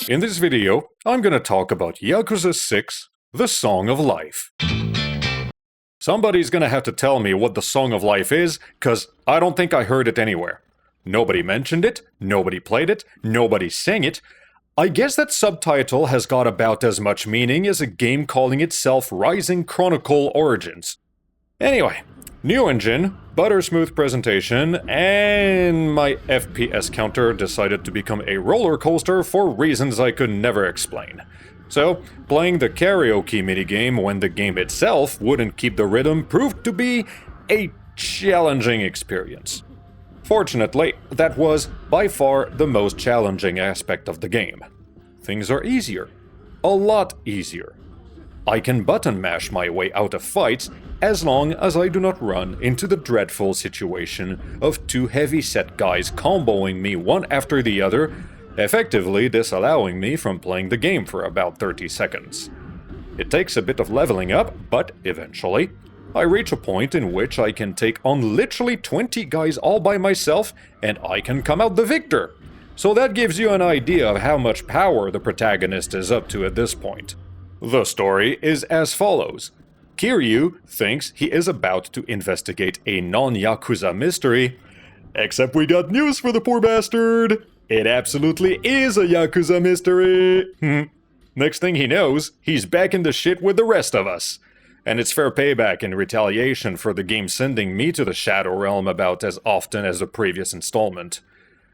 In this video, I'm gonna talk about Yakuza 6, The Song of Life. Somebody's gonna have to tell me what the Song of Life is, cause I don't think I heard it anywhere. Nobody mentioned it, nobody played it, nobody sang it. I guess that subtitle has got about as much meaning as a game calling itself Rising Chronicle Origins. Anyway, new engine, buttersmooth presentation, and my FPS counter decided to become a roller coaster for reasons I could never explain. So, playing the karaoke minigame when the game itself wouldn't keep the rhythm proved to be a challenging experience. Fortunately, that was by far the most challenging aspect of the game. Things are easier. A lot easier. I can button mash my way out of fights as long as I do not run into the dreadful situation of two heavy-set guys comboing me one after the other, effectively disallowing me from playing the game for about 30 seconds. It takes a bit of leveling up, but eventually, I reach a point in which I can take on literally 20 guys all by myself and I can come out the victor. So that gives you an idea of how much power the protagonist is up to at this point. The story is as follows. Kiryu thinks he is about to investigate a non-Yakuza mystery, except we got news for the poor bastard! It absolutely is a Yakuza mystery! Next thing he knows, he's back in the shit with the rest of us. And it's fair payback in retaliation for the game sending me to the Shadow Realm about as often as the previous installment.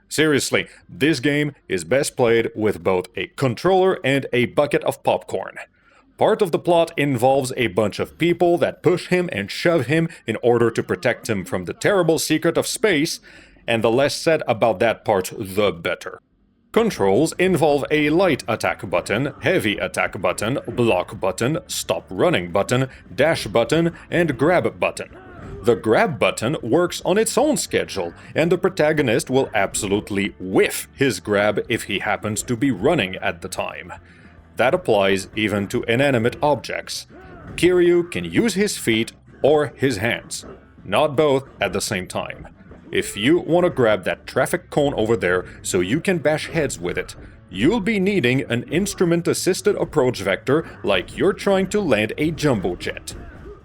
Seriously, this game is best played with both a controller and a bucket of popcorn. Part of the plot involves a bunch of people that push him and shove him in order to protect him from the terrible secret of space, and the less said about that part, the better. Controls involve a light attack button, heavy attack button, block button, stop running button, dash button, and grab button. The grab button works on its own schedule, and the protagonist will absolutely whiff his grab if he happens to be running at the time. That applies even to inanimate objects. Kiryu can use his feet or his hands, not both at the same time. If you want to grab that traffic cone over there so you can bash heads with it, you'll be needing an instrument-assisted approach vector like you're trying to land a jumbo jet.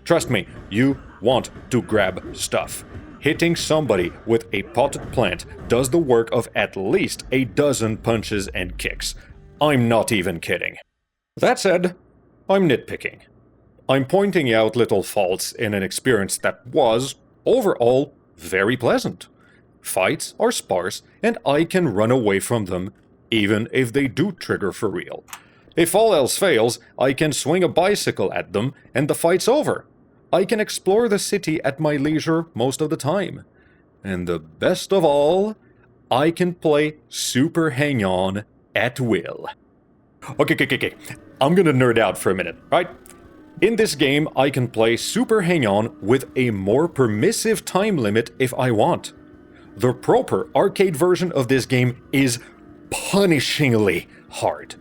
Trust me, you want to grab stuff. Hitting somebody with a potted plant does the work of at least a dozen punches and kicks. I'm not even kidding. That said, I'm nitpicking. I'm pointing out little faults in an experience that was, overall, very pleasant. Fights are sparse, and I can run away from them, even if they do trigger for real. If all else fails, I can swing a bicycle at them, and the fight's over. I can explore the city at my leisure most of the time. And the best of all, I can play Super Hang-On at will. Okay. I'm gonna nerd out for a minute, right? In this game, I can play Super Hang-On with a more permissive time limit if I want. The proper arcade version of this game is punishingly hard.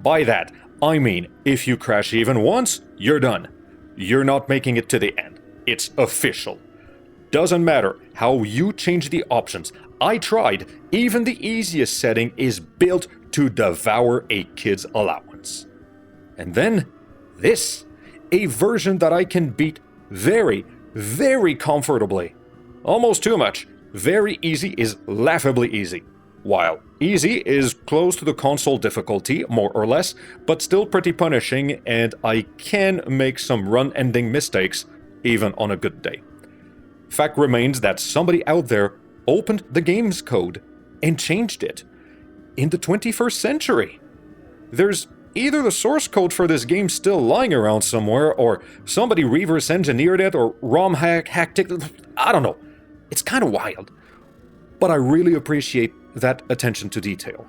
By that, I mean if you crash even once, you're done. You're not making it to the end. It's official. Doesn't matter how you change the options. I tried. Even the easiest setting is built to devour a kid's allowance. And then, this. A version that I can beat very, very comfortably. Almost too much. Very easy is laughably easy. While easy is close to the console difficulty, more or less, but still pretty punishing, and I can make some run-ending mistakes, even on a good day. Fact remains that somebody out there opened the game's code and changed it. In the 21st century. There's either the source code for this game still lying around somewhere, or somebody reverse engineered it, or ROM hacked it. I don't know. It's kind of wild. But I really appreciate that attention to detail.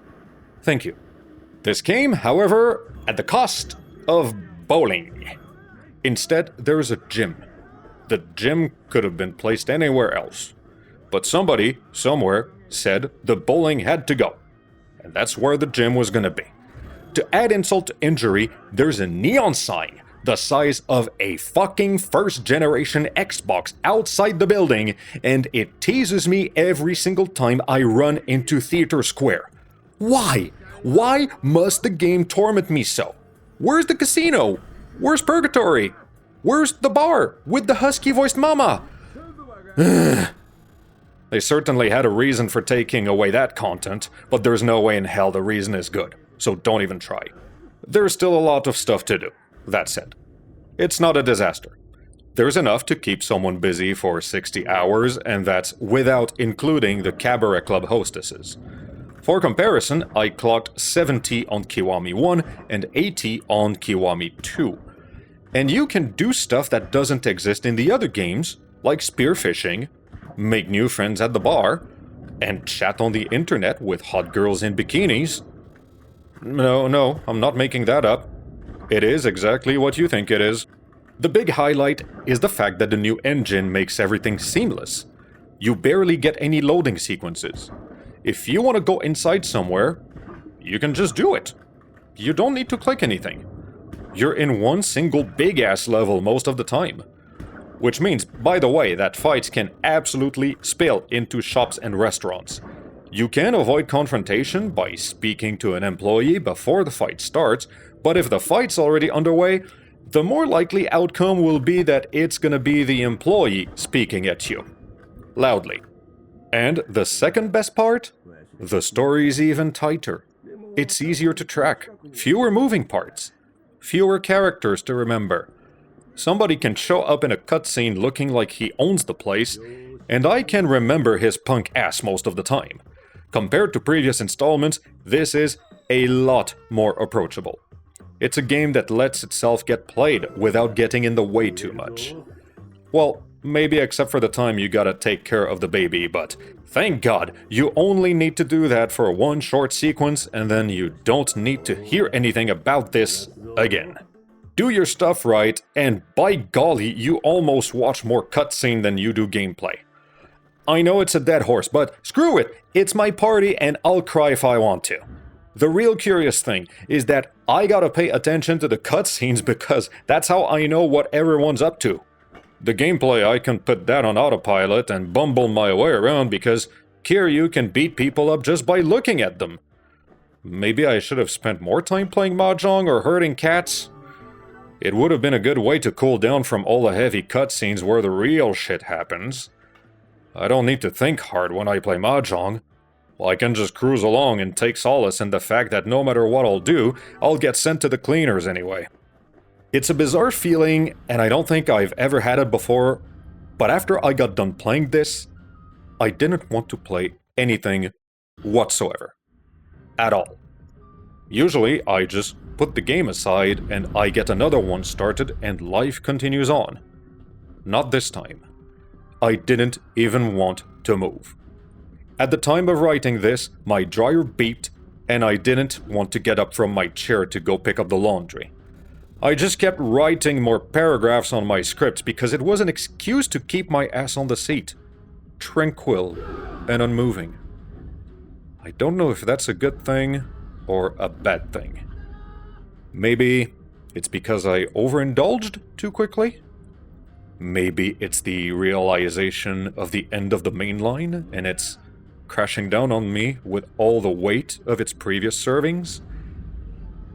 Thank you. This came, however, at the cost of bowling. Instead, there is a gym. The gym could have been placed anywhere else. But somebody, somewhere, said the bowling had to go. And that's where the gym was gonna be. To add insult to injury, there's a neon sign the size of a fucking first-generation Xbox outside the building, and it teases me every single time I run into Theater Square. Why? Why must the game torment me so? Where's the casino? Where's Purgatory? Where's the bar with the husky-voiced mama? They certainly had a reason for taking away that content, but there's no way in hell the reason is good, so don't even try. There's still a lot of stuff to do. That said, it's not a disaster. There's enough to keep someone busy for 60 hours, and that's without including the cabaret club hostesses. For comparison, I clocked 70 on Kiwami 1 and 80 on Kiwami 2. And you can do stuff that doesn't exist in the other games, like spearfishing, make new friends at the bar, and chat on the internet with hot girls in bikinis. No, I'm not making that up. It is exactly what you think it is. The big highlight is the fact that the new engine makes everything seamless. You barely get any loading sequences. If you want to go inside somewhere, you can just do it. You don't need to click anything. You're in one single big-ass level most of the time. Which means, by the way, that fights can absolutely spill into shops and restaurants. You can avoid confrontation by speaking to an employee before the fight starts, but if the fight's already underway, the more likely outcome will be that it's gonna be the employee speaking at you. Loudly. And the second best part? The story's even tighter. It's easier to track. Fewer moving parts. Fewer characters to remember. Somebody can show up in a cutscene looking like he owns the place, and I can remember his punk ass most of the time. Compared to previous installments, this is a lot more approachable. It's a game that lets itself get played without getting in the way too much. Well, maybe except for the time you gotta take care of the baby, but thank God, you only need to do that for one short sequence, and then you don't need to hear anything about this again. Do your stuff right, and by golly, you almost watch more cutscene than you do gameplay. I know it's a dead horse, but screw it, it's my party and I'll cry if I want to. The real curious thing is that I gotta pay attention to the cutscenes because that's how I know what everyone's up to. The gameplay, I can put that on autopilot and bumble my way around because Kiryu can beat people up just by looking at them. Maybe I should have spent more time playing Mahjong or herding cats? It would have been a good way to cool down from all the heavy cutscenes where the real shit happens. I don't need to think hard when I play Mahjong. I can just cruise along and take solace in the fact that no matter what I'll do, I'll get sent to the cleaners anyway. It's a bizarre feeling, and I don't think I've ever had it before, but after I got done playing this, I didn't want to play anything whatsoever. At all. Usually, I just put the game aside and I get another one started and life continues on. Not this time. I didn't even want to move. At the time of writing this, my dryer beeped, and I didn't want to get up from my chair to go pick up the laundry. I just kept writing more paragraphs on my scripts because it was an excuse to keep my ass on the seat, tranquil and unmoving. I don't know if that's a good thing or a bad thing. Maybe it's because I overindulged too quickly? Maybe it's the realization of the end of the main line, and it's crashing down on me with all the weight of its previous servings.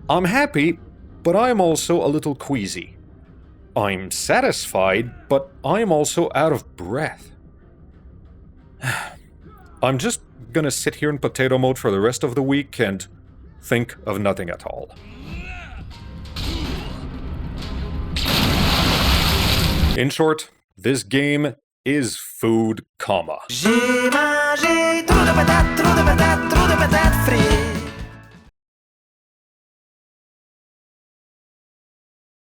I'm happy, but I'm also a little queasy. I'm satisfied, but I'm also out of breath. I'm just gonna sit here in potato mode for the rest of the week and think of nothing at all. In short, this game is food coma.